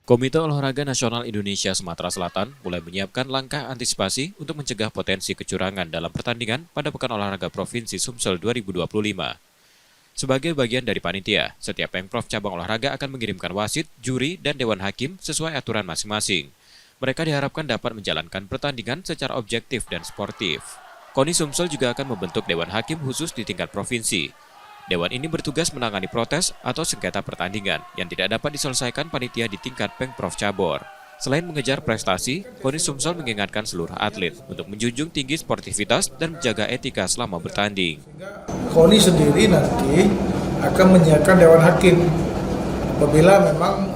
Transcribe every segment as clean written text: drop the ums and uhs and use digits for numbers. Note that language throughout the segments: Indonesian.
Komite Olahraga Nasional Indonesia Sumatera Selatan mulai menyiapkan langkah antisipasi untuk mencegah potensi kecurangan dalam pertandingan pada Pekan Olahraga Provinsi Sumsel 2025. Sebagai bagian dari panitia, setiap Pemprov cabang olahraga akan mengirimkan wasit, juri, dan dewan hakim sesuai aturan masing-masing. Mereka diharapkan dapat menjalankan pertandingan secara objektif dan sportif. KONI Sumsel juga akan membentuk dewan hakim khusus di tingkat provinsi. Dewan ini bertugas menangani protes atau sengketa pertandingan yang tidak dapat diselesaikan panitia di tingkat Pemprov Cabor. Selain mengejar prestasi, KONI Sumsel mengingatkan seluruh atlet untuk menjunjung tinggi sportivitas dan menjaga etika selama bertanding. KONI sendiri nanti akan menyiapkan dewan hakim apabila memang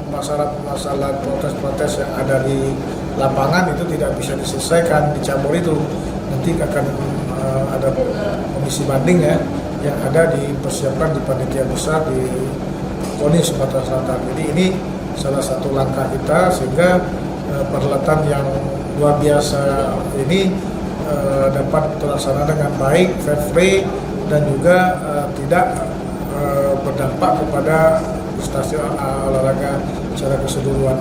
masalah protes-protes yang ada di lapangan itu tidak bisa diselesaikan di cabur itu, nanti akan ada komisi banding ya yang ada dipersiapkan di panitia besar di KONI Sumatera Selatan. Jadi ini salah satu langkah kita sehingga perhelatan yang luar biasa ini dapat terlaksana dengan baik, fair play, dan juga tidak berdampak kepada prestasi olahraga secara keseluruhan.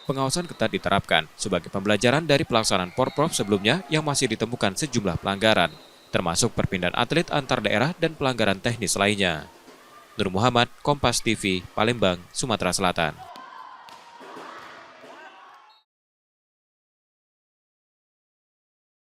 Pengawasan ketat diterapkan sebagai pembelajaran dari pelaksanaan Porprov sebelumnya yang masih ditemukan sejumlah pelanggaran, termasuk perpindahan atlet antar daerah dan pelanggaran teknis lainnya. Nur Muhammad, Kompas TV, Palembang, Sumatera Selatan.